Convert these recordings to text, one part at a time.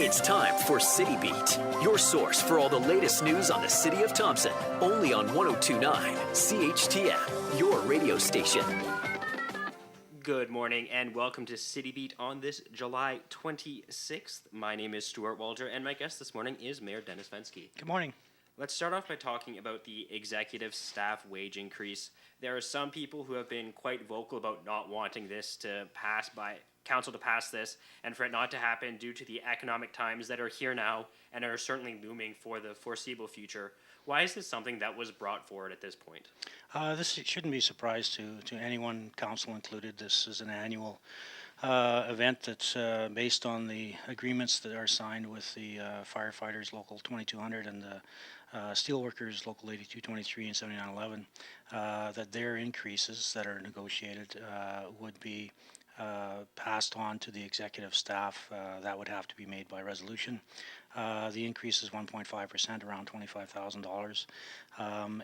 It's time for City Beat, your source for all the latest news on the city of Thompson. Only on 102.9 CHTM, your radio station. Good morning and welcome to City Beat on this July 26th. My name is Stuart Walter and my guest this morning is Mayor Dennis Fenske. Good morning. Let's start off by talking about the executive staff wage increase. There are some people who have been quite vocal about not wanting this to pass by council to pass this and for it not to happen due to the economic times that are here now and are certainly looming for the foreseeable future. Why is this something that was brought forward at this point? This shouldn't be a surprise to anyone, council included. This is an annual event that's based on the agreements that are signed with the firefighters, Local 2200, and the steelworkers, Local 8223 and 7911, that their increases that are negotiated would be passed on to the executive staff. That would have to be made by resolution. The increase is 1.5%, around $25,000.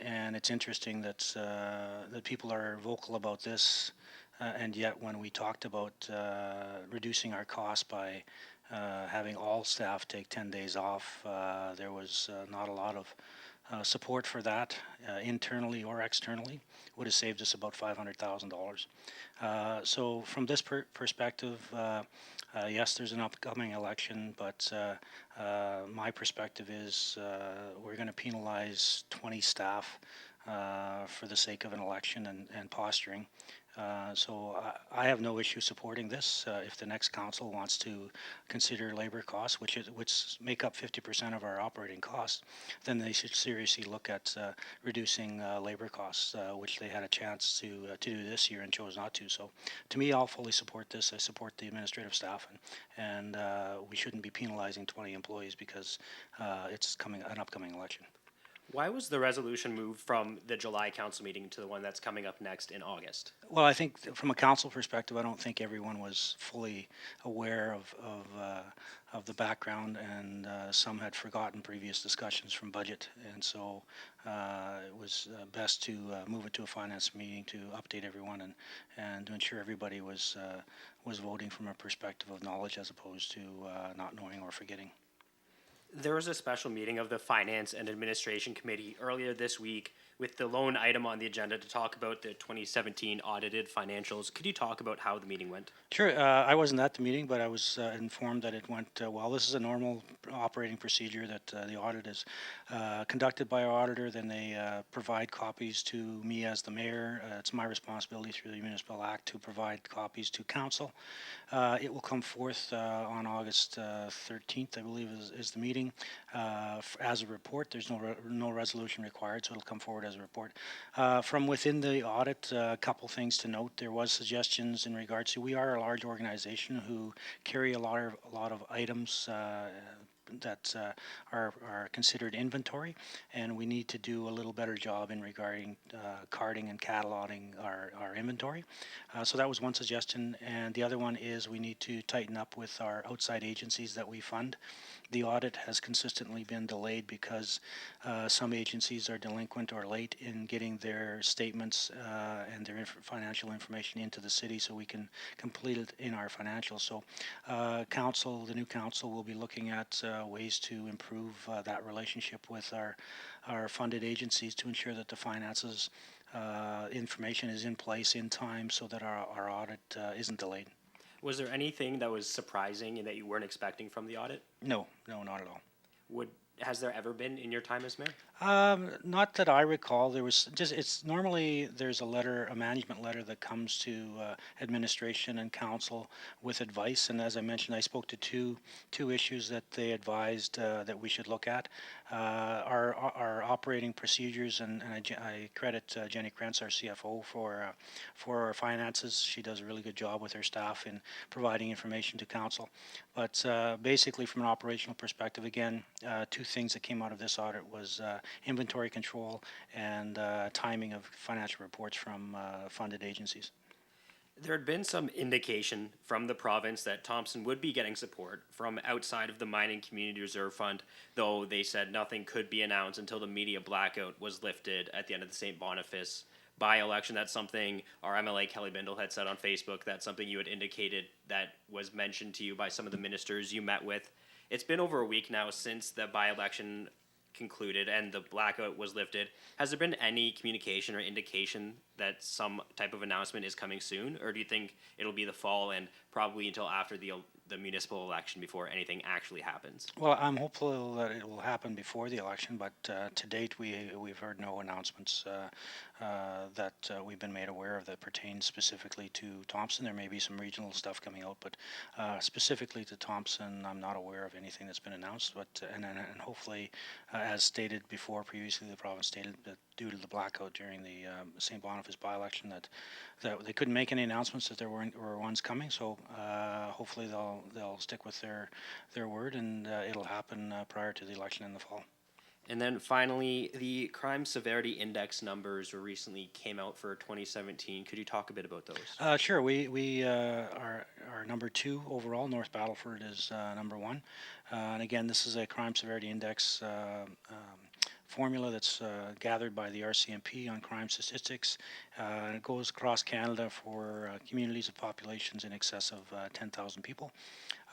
And it's interesting that people are vocal about this, and yet when we talked about reducing our costs by having all staff take 10 days off, there was not a lot of support for that, internally or externally. Would have saved us about $500,000. So from this perspective, yes, there's an upcoming election, but my perspective is we're going to penalize 20 staff for the sake of an election and posturing. So I have no issue supporting this. If the next council wants to consider labor costs, which make up 50% of our operating costs, then they should seriously look at reducing labor costs, which they had a chance to do this year and chose not to. So to me, I'll fully support this. I support the administrative staff, and we shouldn't be penalizing 20 employees because it's an upcoming election. Why was the resolution moved from the July council meeting to the one that's coming up next in August? Well, I think from a council perspective, I don't think everyone was fully aware of the background, and some had forgotten previous discussions from budget, and so it was best to move it to a finance meeting to update everyone and to ensure everybody was voting from a perspective of knowledge as opposed to not knowing or forgetting. There was a special meeting of the Finance and Administration Committee earlier this week with the lone item on the agenda to talk about the 2017 audited financials. Could you talk about how the meeting went? Sure. I wasn't at the meeting, but I was informed that it went well. This is a normal operating procedure that the audit is conducted by our auditor. Then they provide copies to me as the mayor. It's my responsibility through the Municipal Act to provide copies to council. It will come forth on August 13th, I believe, is the meeting. As a report, there's no resolution required, so it'll come forward as a report. From within the audit, a couple things to note. There was suggestions in regards to, we are a large organization who carry a lot of items that are considered inventory, and we need to do a little better job in regarding carding and cataloging our inventory. So that was one suggestion, and the other one is we need to tighten up with our outside agencies that we fund. The audit has consistently been delayed because some agencies are delinquent or late in getting their statements and their financial information into the city so we can complete it in our financials. So the new council will be looking at ways to improve that relationship with our funded agencies to ensure that the finances information is in place in time so that our audit isn't delayed. Was there anything that was surprising and that you weren't expecting from the audit? No, not at all. Has there ever been in your time as mayor? Not that I recall. There was normally there's a management letter that comes to administration and council with advice. And as I mentioned, I spoke to two issues that they advised that we should look at. Our operating procedures, and I credit Jenny Krentz, our CFO, for our finances. She does a really good job with her staff in providing information to council. But basically, from an operational perspective, again, two things that came out of this audit was inventory control and timing of financial reports from funded agencies. There had been some indication from the province that Thompson would be getting support from outside of the Mining Community Reserve Fund, though they said nothing could be announced until the media blackout was lifted at the end of the St. Boniface by-election. That's something our MLA Kelly Bindle had said on Facebook. That's something you had indicated that was mentioned to you by some of the ministers you met with. It's been over a week now since the by-election concluded and the blackout was lifted. Has there been any communication or indication that some type of announcement is coming soon, or do you think it'll be the fall and probably until after the municipal election before anything actually happens? Well, I'm hopeful that it will happen before the election, but to date we've heard no announcements that we've been made aware of that pertain specifically to Thompson. There may be some regional stuff coming out, but specifically to Thompson, I'm not aware of anything that's been announced. But and hopefully, as stated before, previously the province stated that due to the blackout during the St. Boniface by-election, that they couldn't make any announcements that there were ones coming. So hopefully they'll stick with their word, and it'll happen prior to the election in the fall. And then finally, the crime severity index numbers were recently came out for 2017. Could you talk a bit about those? Sure. We are number 2 overall. North Battleford is number 1. And again, this is a crime severity index formula that's gathered by the RCMP on crime statistics. It goes across Canada for communities of populations in excess of 10,000 people.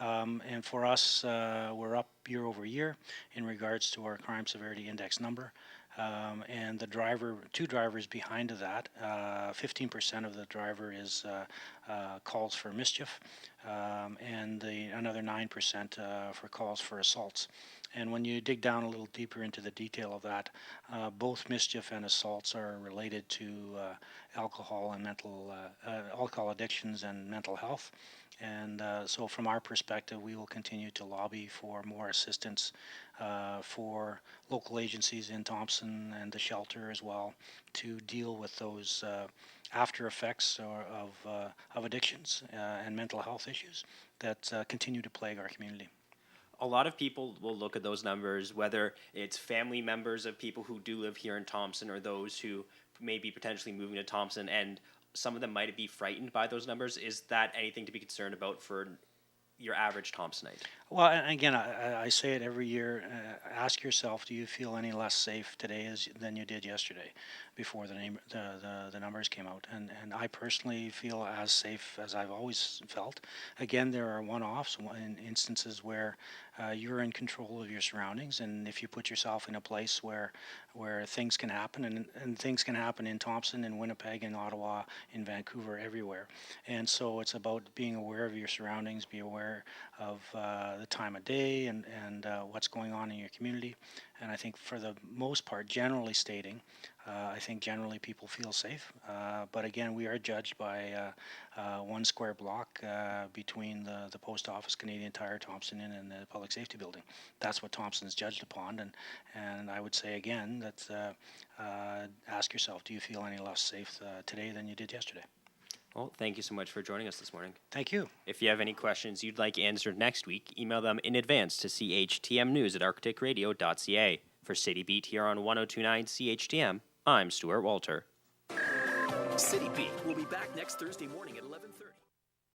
And for us, we're up year over year in regards to our crime severity index number. And the two drivers behind that, 15% of the driver is calls for mischief, and another 9% for calls for assaults. And when you dig down a little deeper into the detail of that, both mischief and assaults are related to alcohol and alcohol addictions and mental health. And so from our perspective, we will continue to lobby for more assistance for local agencies in Thompson and the shelter as well to deal with those after effects of addictions and mental health issues that continue to plague our community. A lot of people will look at those numbers, whether it's family members of people who do live here in Thompson or those who may be potentially moving to Thompson, and some of them might be frightened by those numbers. Is that anything to be concerned about for your average Thompsonite? Well, and again, I say it every year. Ask yourself: do you feel any less safe today than you did yesterday, before the numbers came out? And I personally feel as safe as I've always felt. Again, there are one-offs, instances where you're in control of your surroundings, and if you put yourself in a place where things can happen, and things can happen in Thompson, in Winnipeg, in Ottawa, in Vancouver, everywhere. And so it's about being aware of your surroundings, be aware of the time of day and what's going on in your community. And I think for the most part, generally stating, I think generally people feel safe. But again, we are judged by 1 square block between the Post Office, Canadian Tire, Thompson Inn, and the Public Safety Building. That's what Thompson's judged upon. And I would say again that ask yourself, do you feel any less safe today than you did yesterday? Well, thank you so much for joining us this morning. Thank you. If you have any questions you'd like answered next week, email them in advance to CHTMnews@arcticradio.ca. For City Beat here on 102.9 CHTM, I'm Stuart Walter. City Beat will be back next Thursday morning at 11:30.